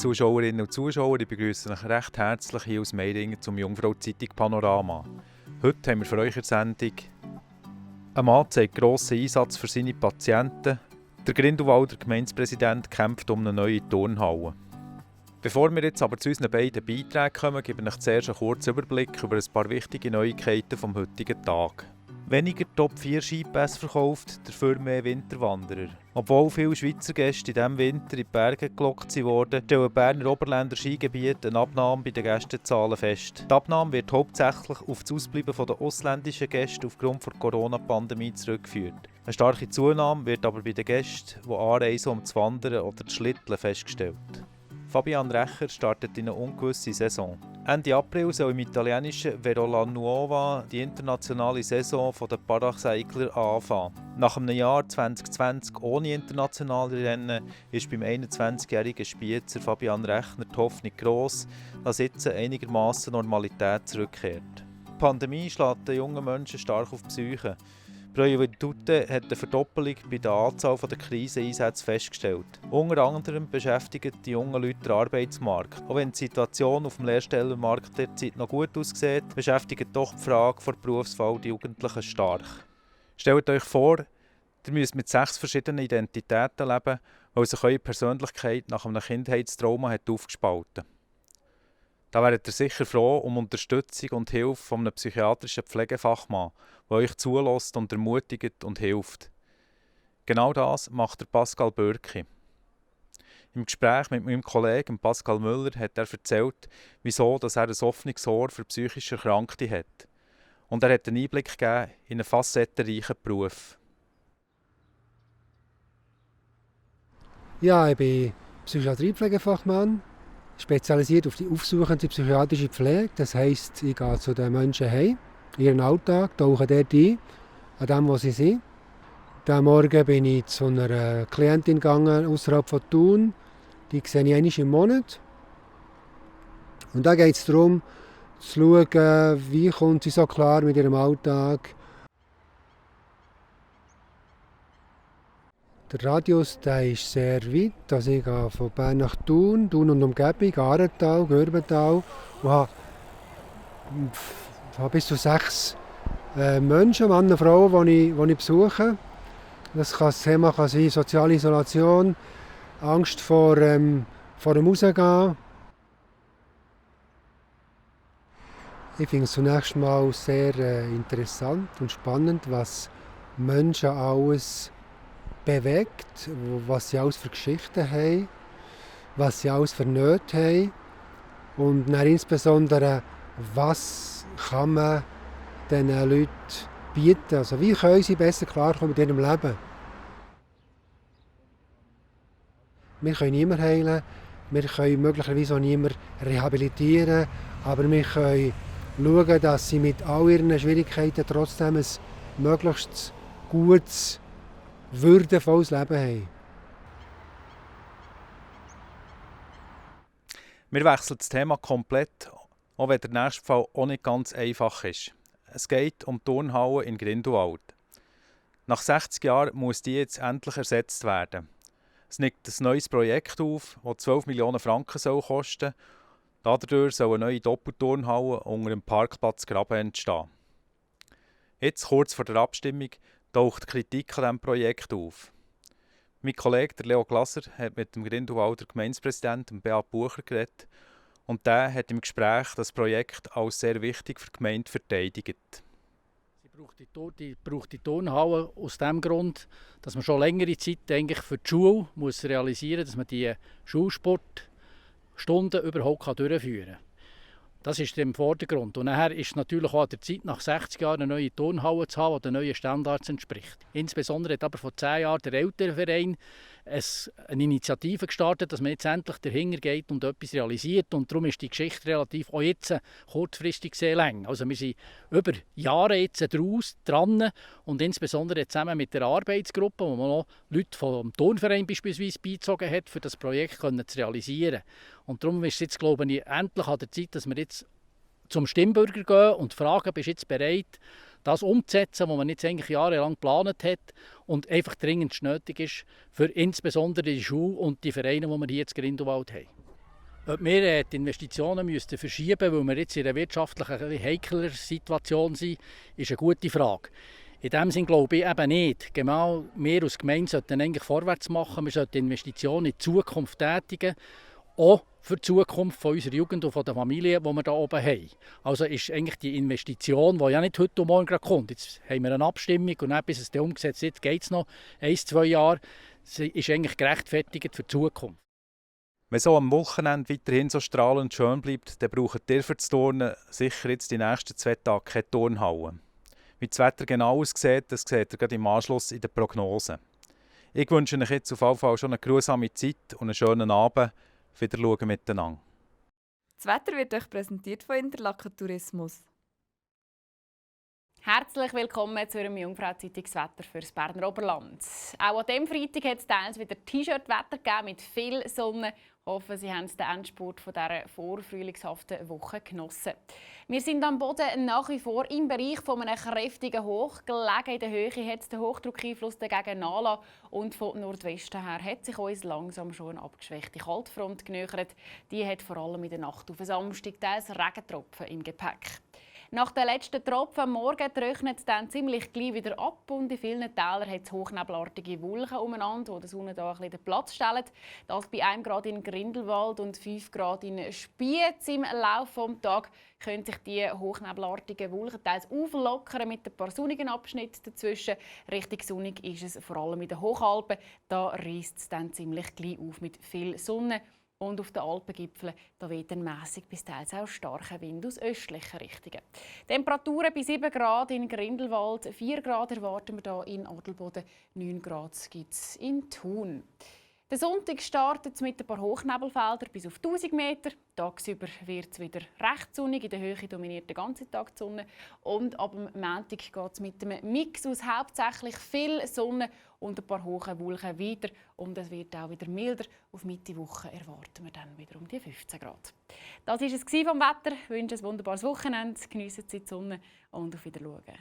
Zuschauerinnen und Zuschauer, ich begrüße euch recht herzlich hier aus Meiringen zum Jungfrau-Zeitung Panorama. Heute haben wir für euch in der Sendung: Ein Mann zeigt grossen Einsatz für seine Patienten. Der Grindelwalder Gemeindepräsident kämpft um eine neue Turnhalle. Bevor wir jetzt aber zu unseren beiden Beiträgen kommen, gebe ich euch zuerst einen kurzen Überblick über ein paar wichtige Neuigkeiten vom heutigen Tag. Weniger Top-4 Skipässe verkauft, dafür mehr Winterwanderer. Obwohl viele Schweizer Gäste in diesem Winter in die Berge gelockt wurden, stellen Berner Oberländer Skigebiete eine Abnahme bei den Gästezahlen fest. Die Abnahme wird hauptsächlich auf das Ausbleiben der ausländischen Gäste aufgrund der Corona-Pandemie zurückgeführt. Eine starke Zunahme wird aber bei den Gästen, die anreisen, um zu wandern oder zu schlitteln, festgestellt. Fabian Recher startet in eine ungewisse Saison. Ende April soll im italienischen Verola Nuova die internationale Saison der Paracycler anfangen. Nach einem Jahr 2020 ohne internationale Rennen ist beim 21-jährigen Spiezer Fabian Rechner die Hoffnung gross, dass jetzt einigermaßen Normalität zurückkehrt. Die Pandemie schlägt den jungen Menschen stark auf die Psyche. Pro Juventute hat eine Verdoppelung bei der Anzahl der Kriseneinsätze festgestellt. Unter anderem beschäftigen die jungen Leute den Arbeitsmarkt. Auch wenn die Situation auf dem Lehrstellenmarkt derzeit noch gut aussieht, beschäftigt doch die Frage der Berufswahl die Jugendlichen stark. Stellt euch vor, ihr müsst mit 6 verschiedenen Identitäten leben, weil sich eure Persönlichkeit nach einem Kindheitstrauma hat aufgespalten. Da wäret ihr sicher froh um Unterstützung und Hilfe von einem psychiatrischen Pflegefachmann, der euch zulässt und ermutigt und hilft. Genau das macht der Pascal Bürki. Im Gespräch mit meinem Kollegen Pascal Müller hat er erzählt, wieso er ein offenes Ohr für psychisch Erkrankte hat. Und er hat einen Einblick gegeben in einen facettenreichen Beruf. Ja, ich bin Psychiatriepflegefachmann, spezialisiert auf die aufsuchende psychiatrische Pflege. Das heisst, ich gehe zu den Menschen heim, in ihren Alltag, tauche dort ein, an dem, wo sie sind. Diesen Morgen bin ich zu einer Klientin gegangen, außerhalb von Thun. Die sehe ich einmal im Monat. Und da geht es darum, zu schauen, wie kommt sie so klar mit ihrem Alltag. Der Radius der ist sehr weit. Also ich gehe von Bern nach Thun, Thun und Umgebung, Aartal, Gürbental und habe bis zu 6 Menschen, Männer und Frauen, die ich besuche. Das Thema kann sein soziale Isolation, Angst vor dem Rausgehen. Ich finde es zunächst mal sehr interessant und spannend, was Menschen alles bewegt, was sie alles für Geschichten haben, was sie alles für Nöte haben und dann insbesondere, was kann man diesen Leuten bieten, also wie können sie besser klarkommen mit ihrem Leben. Wir können niemanden heilen, wir können möglicherweise auch niemanden rehabilitieren, aber wir können schauen, dass sie mit all ihren Schwierigkeiten trotzdem ein möglichst gutes, würdevolles Leben haben. Wir wechseln das Thema komplett, auch wenn der nächste Fall auch nicht ganz einfach ist. Es geht um die Turnhalle in Grindelwald. Nach 60 Jahren muss die jetzt endlich ersetzt werden. Es liegt ein neues Projekt auf, das 12 Millionen Franken kosten soll. Dadurch soll eine neue Doppelturnhalle unter dem Parkplatz Graben entstehen. Jetzt, kurz vor der Abstimmung, taucht Kritik an diesem Projekt auf. Mein Kollege der Leo Glaser hat mit dem Grindelwalder Gemeindepräsidenten Beat Bucher geredet und der hat im Gespräch das Projekt als sehr wichtig für die Gemeinde verteidigt. Sie braucht die Turnhalle aus dem Grund, dass man schon längere Zeit eigentlich für die Schule muss realisieren muss, dass man die Schulsportstunden überhaupt durchführen kann. Das ist im Vordergrund. Und nachher ist es natürlich auch an der Zeit, nach 60 Jahren eine neue Turnhalle zu haben, die den neuen Standards entspricht. Insbesondere hat aber vor 10 Jahren der Elternverein eine Initiative gestartet, dass man jetzt endlich dahinter geht und etwas realisiert. Und darum ist die Geschichte relativ auch jetzt kurzfristig sehr lang. Also wir sind über Jahre jetzt dran und insbesondere zusammen mit der Arbeitsgruppe, wo man noch Leute vom Turnverein beispielsweise beizogen hat, für das Projekt zu realisieren. Und darum ist es jetzt, glaube ich, endlich an der Zeit, dass wir jetzt zum Stimmbürger gehen und fragen, bist du jetzt bereit, das umzusetzen, was man jetzt eigentlich jahrelang geplant hat und einfach dringend nötig ist für insbesondere die Schule und die Vereine, die wir hier in Grindelwald haben. Ob wir die Investitionen müssten verschieben müssen, weil wir jetzt in einer wirtschaftlich ein bisschen heikler Situation sind, ist eine gute Frage. In dem Sinne glaube ich eben nicht. Genau, wir als Gemeinde sollten eigentlich vorwärts machen. Wir sollten Investitionen in die Zukunft tätigen, auch für die Zukunft von unserer Jugend und von der Familie, die wir hier oben haben. Also ist eigentlich die Investition, die ja nicht heute und morgen gerade kommt. Jetzt haben wir eine Abstimmung und dann, bis es dann umgesetzt wird, geht es noch 1-2 Jahre. Sie ist eigentlich gerechtfertigt für die Zukunft. Wenn so am Wochenende weiterhin so strahlend schön bleibt, dann braucht ihr für das Turnen sicher jetzt die nächsten 2 Tage keine Turnhalle. Wie das Wetter genau aussieht, das seht ihr gerade im Anschluss in der Prognose. Ich wünsche euch jetzt auf jeden Fall schon eine grusame Zeit und einen schönen Abend. Wieder schauen miteinander. Das Wetter wird euch präsentiert von Interlaken Tourismus. Herzlich willkommen zu einem Jungfrau-Zeitungswetter für das Berner Oberland. Auch an diesem Freitag hat es teils wieder T-Shirt-Wetter gegeben mit viel Sonne. Ich hoffe, Sie haben den Endspurt dieser vorfrühlingshaften Woche genossen. Wir sind am Boden nach wie vor im Bereich von einem kräftigen Hoch. Gelegen in der Höhe hat der Hochdruckeinfluss dagegen nachgelassen und von Nordwesten her hat sich uns langsam schon eine abgeschwächte Kaltfront genähert. Die hat vor allem in der Nacht auf den Samstag teils Regentropfen im Gepäck. Nach den letzten Tropfen am Morgen trocknet es dann ziemlich gleich wieder ab und in vielen Tälern hat es hochnebelartige Wolken umeinander, die der Sonne da ein bisschen den Platz stellen. Das bei 1 Grad in Grindelwald und 5 Grad in Spiez. Im Laufe des Tages können sich die hochnebelartigen Wolken teils auflockern mit ein paar sonnigen Abschnitten dazwischen. Richtig sonnig ist es vor allem in den Hochalpen. Da reisst es dann ziemlich gleich auf mit viel Sonne. Und auf den Alpengipfeln weht ein mässig bis teils auch starker Wind aus östlichen Richtungen. Temperaturen bei 7 Grad in Grindelwald, 4 Grad erwarten wir hier in Adelboden, 9 Grad gibt es in Thun. Der Sonntag startet mit ein paar Hochnebelfeldern bis auf 1000 Meter. Tagsüber wird es wieder recht sonnig, in der Höhe dominiert den ganzen Tag die Sonne. Und ab dem Montag geht es mit einem Mix aus hauptsächlich viel Sonne und ein paar hohen Wolken weiter. Und es wird auch wieder milder. Auf Mitte Woche erwarten wir dann wieder um die 15 Grad. Das war es vom Wetter. Ich wünsche ein wunderbares Wochenende. Geniessen Sie die Sonne und auf Wiedersehen.